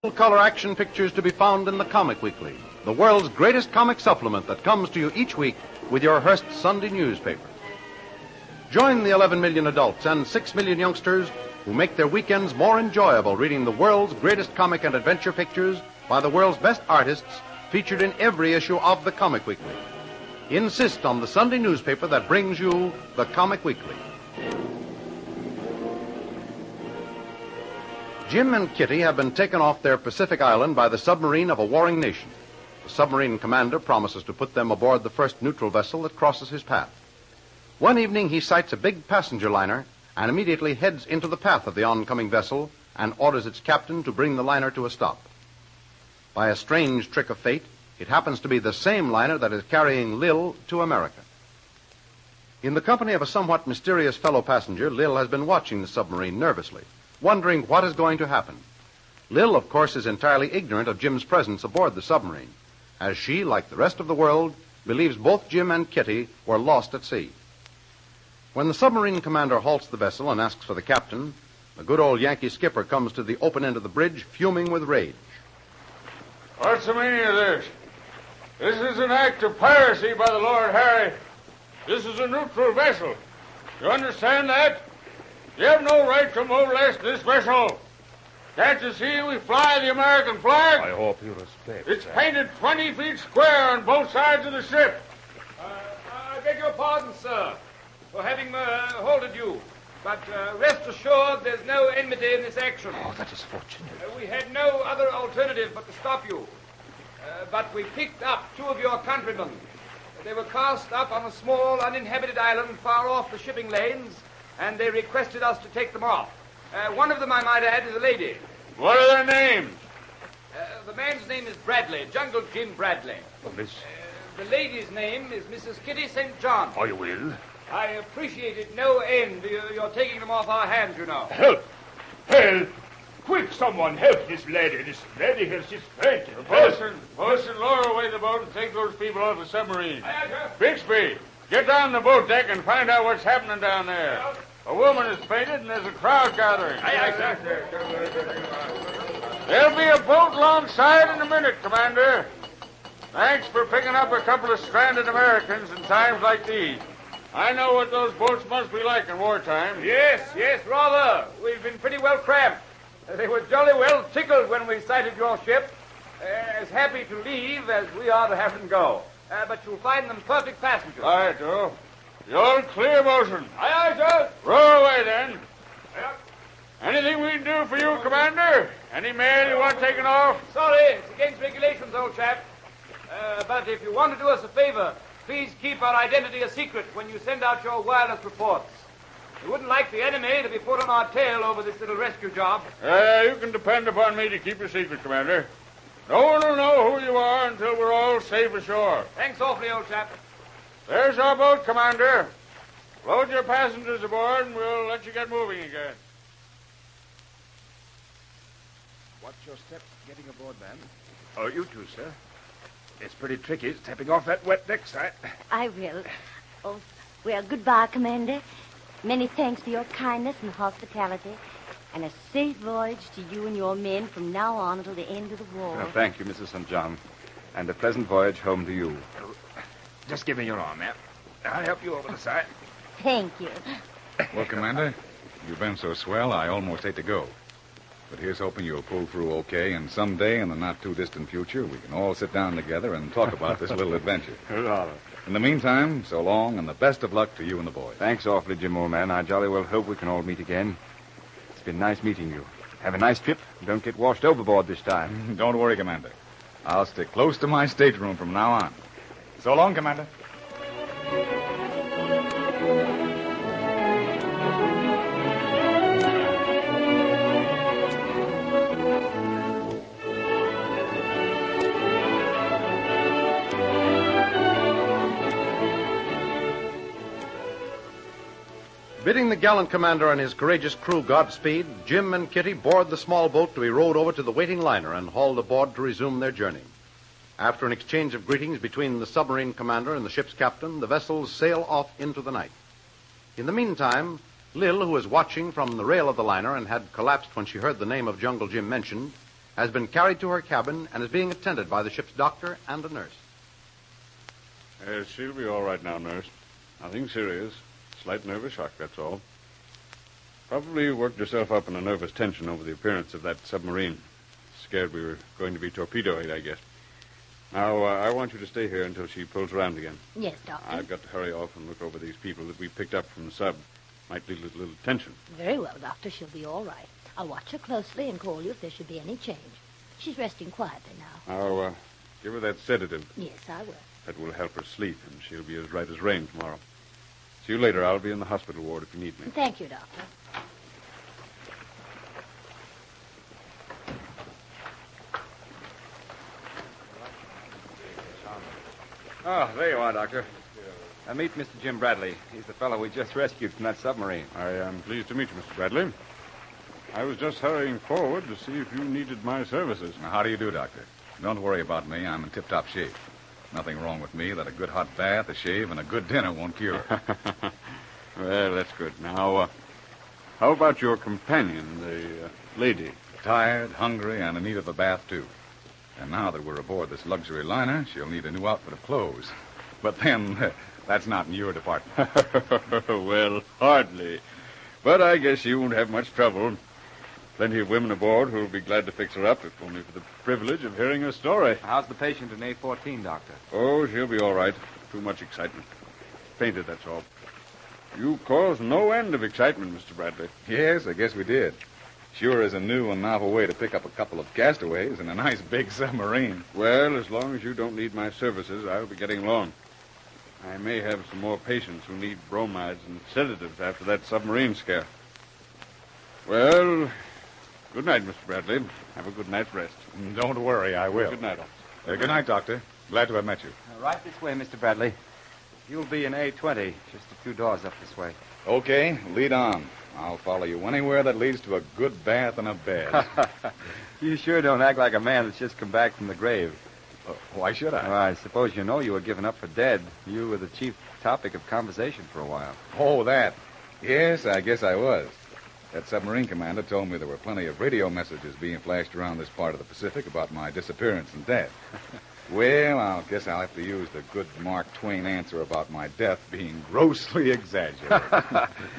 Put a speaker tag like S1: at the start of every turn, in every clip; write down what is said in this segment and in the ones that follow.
S1: Color action pictures to be found in the Comic Weekly, the world's greatest comic supplement that comes to you each week with your Hearst Sunday newspaper. Join the 11 million adults and 6 million youngsters who make their weekends more enjoyable reading the world's greatest comic and adventure pictures by the world's best artists featured in every issue of the Comic Weekly. Insist on the Sunday newspaper that brings you the Comic Weekly. Jim and Kitty have been taken off their Pacific island by the submarine of a warring nation. The submarine commander promises to put them aboard the first neutral vessel that crosses his path. One evening, he sights a big passenger liner and immediately heads into the path of the oncoming vessel and orders its captain to bring the liner to a stop. By a strange trick of fate, it happens to be the same liner that is carrying Lil to America. In the company of a somewhat mysterious fellow passenger, Lil has been watching the submarine nervously, wondering what is going to happen. Lil, of course, is entirely ignorant of Jim's presence aboard the submarine, as she, like the rest of the world, believes both Jim and Kitty were lost at sea. When the submarine commander halts the vessel and asks for the captain, the good old Yankee skipper comes to the open end of the bridge, fuming with rage.
S2: What's the meaning of this? This is an act of piracy by the Lord Harry. This is a neutral vessel. You understand that? You have no right to molest this vessel. Can't you see we fly the American flag?
S3: I hope you respect.
S2: It's painted 20 feet square on both sides of the ship.
S4: I beg your pardon, sir, for having halted you. But rest assured there's no enmity in this action.
S3: Oh, that is fortunate.
S4: We had no other alternative but to stop you. But we picked up 2 of your countrymen. They were cast up on a small uninhabited island far off the shipping lanes, and they requested us to take them off. One of them, I might add, is a lady.
S2: What are their names?
S4: The man's name is Bradley, Jungle Jim Bradley.
S3: Oh, Miss...
S4: The lady's name is Mrs. Kitty St. John.
S3: Oh, you will?
S4: I appreciate it no end. You're taking them off our hands, you know.
S3: Help! Help! Quick, someone help this lady. This lady here, she's fainting.
S2: Bosun, lower away the boat and take those people off the submarine. Bixby, get down the boat deck and find out what's happening down there. A woman has fainted, and there's a crowd gathering. There'll be a boat alongside in a minute, Commander. Thanks for picking up a couple of stranded Americans in times like these. I know what those boats must be like in wartime.
S4: Yes, rather. We've been pretty well cramped. They were jolly well tickled when we sighted your ship. As happy to leave as we are to have them go. But you'll find them perfect passengers.
S2: All right, Joe. You're clear, Bosun.
S4: Aye, sir.
S2: Row away, then. Anything we can do for you, Commander? Any mail you want taken off?
S4: Sorry, it's against regulations, old chap. But if you want to do us a favor, please keep our identity a secret when you send out your wireless reports. We wouldn't like the enemy to be put on our tail over this little rescue job.
S2: You can depend upon me to keep your secret, Commander. No one will know who you are until we're all safe ashore.
S4: Thanks awfully, old chap.
S2: There's our boat, Commander. Load your passengers aboard, and we'll let you get moving again.
S3: Watch your steps getting aboard, man. Oh, you too, sir. It's pretty tricky stepping off that wet deck side.
S5: I will. Oh, well, goodbye, Commander. Many thanks for your kindness and hospitality, and a safe voyage to you and your men from now on until the end of the war.
S6: Well, thank you, Mrs. St. John, and a pleasant voyage home to you.
S3: Just give me your arm, man. I'll help you over the side.
S5: Thank you.
S7: Well, Commander, you've been so swell, I almost hate to go. But here's hoping you'll pull through okay, and someday in the not-too-distant future, we can all sit down together and talk about this little adventure. In the meantime, so long, and the best of luck to you and the boys.
S6: Thanks awfully, Jim, old man. I jolly well hope we can all meet again. It's been nice meeting you. Have a nice trip. Don't get washed overboard this time.
S7: Don't worry, Commander. I'll stick close to my stateroom from now on. So long, Commander.
S1: Bidding the gallant commander and his courageous crew Godspeed, Jim and Kitty board the small boat to be rowed over to the waiting liner and hauled aboard to resume their journey. After an exchange of greetings between the submarine commander and the ship's captain, the vessels sail off into the night. In the meantime, Lil, who was watching from the rail of the liner and had collapsed when she heard the name of Jungle Jim mentioned, has been carried to her cabin and is being attended by the ship's doctor and a nurse.
S2: She'll be all right now, nurse. Nothing serious. Slight nervous shock, that's all. Probably you worked yourself up in a nervous tension over the appearance of that submarine. Scared we were going to be torpedoed, I guess. Now, I want you to stay here until she pulls around again.
S5: Yes, Doctor.
S2: I've got to hurry off and look over these people that we picked up from the sub. Might lead a little tension.
S5: Very well, Doctor. She'll be all right. I'll watch her closely and call you if there should be any change. She's resting quietly now.
S2: Now, give her that sedative.
S5: Yes, I will.
S2: That will help her sleep, and she'll be as right as rain tomorrow. See you later. I'll be in the hospital ward if you need me.
S5: Thank you, Doctor.
S6: Oh, there you are, Doctor. Meet Mr. Jim Bradley. He's the fellow we just rescued from that submarine.
S2: I am pleased to meet you, Mr. Bradley. I was just hurrying forward to see if you needed my services.
S7: Now, how do you do, Doctor? Don't worry about me. I'm in tip-top shape. Nothing wrong with me that a good hot bath, a shave, and a good dinner won't cure.
S2: Well, that's good. Now, how about your companion, the lady?
S7: Tired, hungry, and in need of a bath, too. And now that we're aboard this luxury liner, she'll need a new outfit of clothes. But then, that's not in your department.
S2: Well, hardly. But I guess you won't have much trouble. Plenty of women aboard who'll be glad to fix her up, if only for the privilege of hearing her story.
S6: How's the patient in A14, Doctor?
S2: Oh, she'll be all right. Too much excitement. Fainted, that's all. You caused no end of excitement, Mr. Bradley.
S7: Yes, I guess we did. Sure is a new and novel way to pick up a couple of castaways in a nice big submarine.
S2: Well, as long as you don't need my services, I'll be getting along. I may have some more patients who need bromides and sedatives after that submarine scare. Well, good night, Mr. Bradley. Have a good night's rest.
S7: Don't worry, I will.
S2: Good night, officer.
S7: Good night, Doctor. Glad to have met you.
S6: Right this way, Mr. Bradley. You'll be in A20, just a few doors up this way.
S7: Okay, lead on. I'll follow you anywhere that leads to a good bath and a bed.
S6: You sure don't act like a man that's just come back from the grave.
S7: Why should I?
S6: Well, I suppose you know you were given up for dead. You were the chief topic of conversation for a while.
S7: Oh, that. Yes, I guess I was. That submarine commander told me there were plenty of radio messages being flashed around this part of the Pacific about my disappearance and death. Well, I guess I'll have to use the good Mark Twain answer about my death being grossly exaggerated.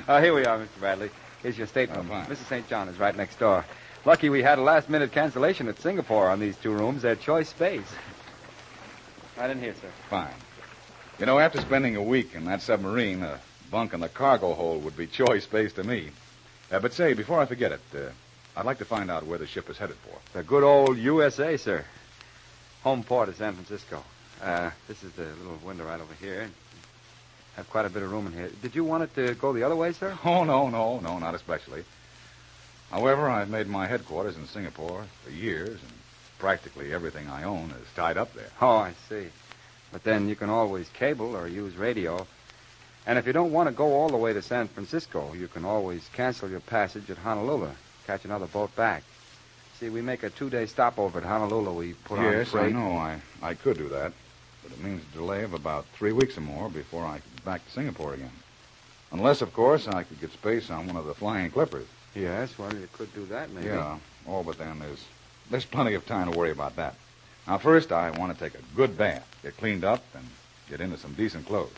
S6: Here we are, Mr. Bradley. Here's your statement.
S7: Oh, fine.
S6: Mrs. St. John is right next door. Lucky we had a last-minute cancellation at Singapore on these two rooms. They're choice space. Right in here, sir.
S7: Fine. You know, after spending a week in that submarine, a bunk in the cargo hold would be choice space to me. But say, before I forget it, I'd like to find out where the ship is headed for.
S6: The good old USA, sir. Home port is San Francisco. This is the little window right over here. Have quite a bit of room in here. Did you want it to go the other way, sir?
S7: Oh, no, not especially. However, I've made my headquarters in Singapore for years, and practically everything I own is tied up there.
S6: Oh, I see. But then you can always cable or use radio. And if you don't want to go all the way to San Francisco, you can always cancel your passage at Honolulu, catch another boat back. See, we make a 2-day stopover at Honolulu. We put on
S7: Yes,
S6: freight.
S7: I know. I could do that. But it means a delay of about 3 weeks or more before I get back to Singapore again. Unless, of course, I could get space on one of the flying clippers.
S6: Yes, well, you could do that, maybe.
S7: Yeah. Oh, but then there's plenty of time to worry about that. Now, first, I want to take a good bath, get cleaned up, and get into some decent clothes.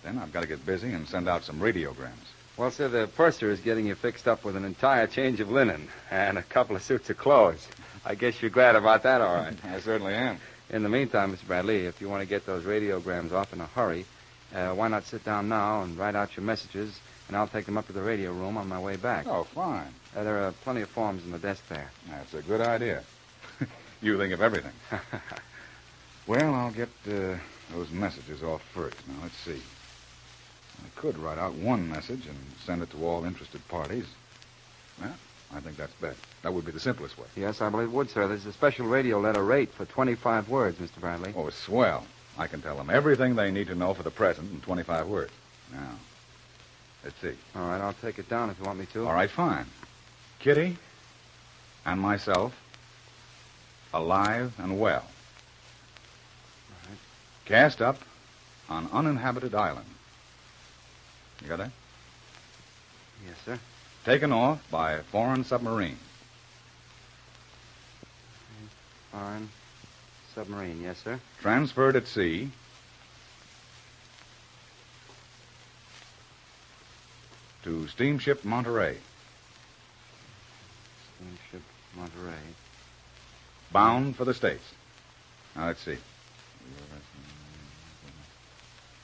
S7: Then I've got to get busy and send out some radiograms.
S6: Well, sir, the purser is getting you fixed up with an entire change of linen and a couple of suits of clothes. I guess you're glad about that, all right.
S7: I certainly am.
S6: In the meantime, Mr. Bradley, if you want to get those radiograms off in a hurry, why not sit down now and write out your messages, and I'll take them up to the radio room on my way back.
S7: Oh, fine.
S6: There are plenty of forms in the desk there.
S7: That's a good idea. You think of everything. Well, I'll get those messages off first. Now, let's see. I could write out one message and send it to all interested parties. Well, I think that's best. That would be the simplest way.
S6: Yes, I believe it would, sir. There's a special radio letter rate for 25 words, Mr. Bradley.
S7: Oh, swell. I can tell them everything they need to know for the present in 25 words. Now, let's see.
S6: All right, I'll take it down if you want me to.
S7: All right, fine. Kitty and myself, alive and well.
S6: All right.
S7: Cast up on uninhabited island. You got that?
S6: Yes, sir.
S7: Taken off by foreign submarine.
S6: Foreign submarine, yes, sir.
S7: Transferred at sea. To steamship Monterey.
S6: Steamship Monterey.
S7: Bound for the States. Now, let's see.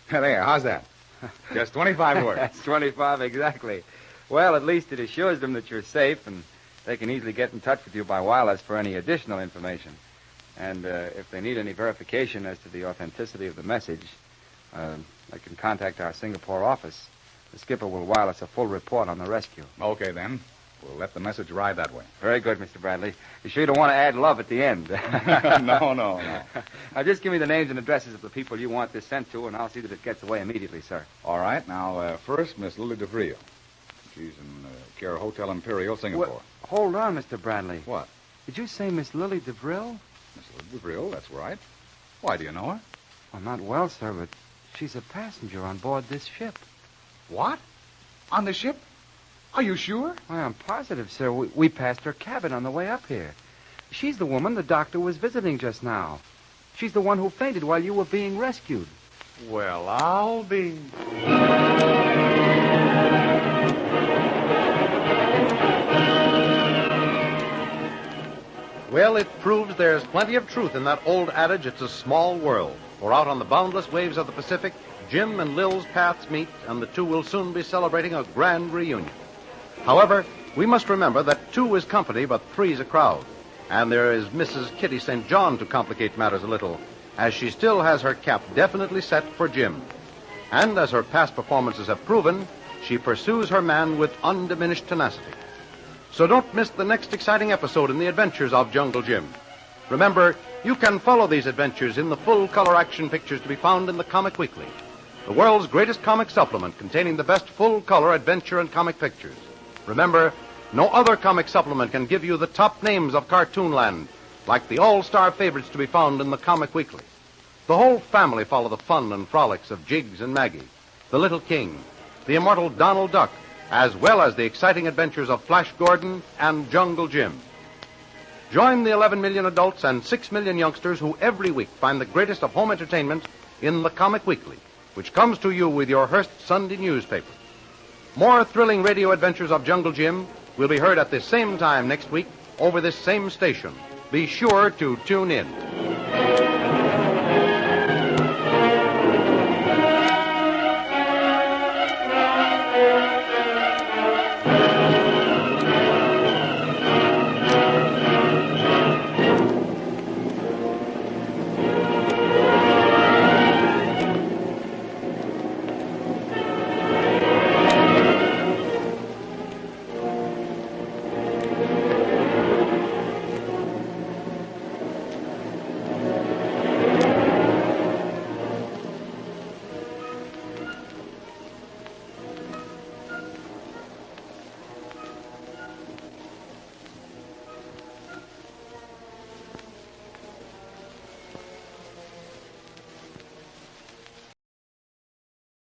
S7: There, how's that? Just 25 words.
S6: That's 25 exactly. Well, at least it assures them that you're safe, and they can easily get in touch with you by wireless for any additional information. And if they need any verification as to the authenticity of the message, they can contact our Singapore office. The skipper will wireless a full report on the rescue.
S7: Okay, then. We'll let the message ride that way.
S6: Very good, Mr. Bradley. You sure you don't want to add love at the end?
S7: No.
S6: Now, just give me the names and addresses of the people you want this sent to, and I'll see that it gets away immediately, sir.
S7: All right. Now, first, Miss Lily DeVril. She's in care Hotel Imperial, Singapore.
S6: Well, hold on, Mr. Bradley.
S7: What?
S6: Did you say Miss Lily DeVril?
S7: Miss Lily DeVril, that's right. Why, do you know her?
S6: Well, not well, sir, but she's a passenger on board this ship.
S7: What? On the ship? Are you sure?
S6: Why, I'm positive, sir. We passed her cabin on the way up here. She's the woman the doctor was visiting just now. She's the one who fainted while you were being rescued.
S7: Well, I'll be...
S1: Well, it proves there's plenty of truth in that old adage, it's a small world. For out on the boundless waves of the Pacific, Jim and Lil's paths meet, and the two will soon be celebrating a grand reunion. However, we must remember that 2 is company, but 3's a crowd. And there is Mrs. Kitty St. John to complicate matters a little, as she still has her cap definitely set for Jim. And as her past performances have proven, she pursues her man with undiminished tenacity. So don't miss the next exciting episode in the adventures of Jungle Jim. Remember, you can follow these adventures in the full-color action pictures to be found in the Comic Weekly, the world's greatest comic supplement containing the best full-color adventure and comic pictures. Remember, no other comic supplement can give you the top names of Cartoonland, like the all-star favorites to be found in the Comic Weekly. The whole family follow the fun and frolics of Jiggs and Maggie, the Little King, the immortal Donald Duck, as well as the exciting adventures of Flash Gordon and Jungle Jim. Join the 11 million adults and 6 million youngsters who every week find the greatest of home entertainment in the Comic Weekly, which comes to you with your Hearst Sunday newspaper. More thrilling radio adventures of Jungle Jim will be heard at this same time next week over this same station. Be sure to tune in.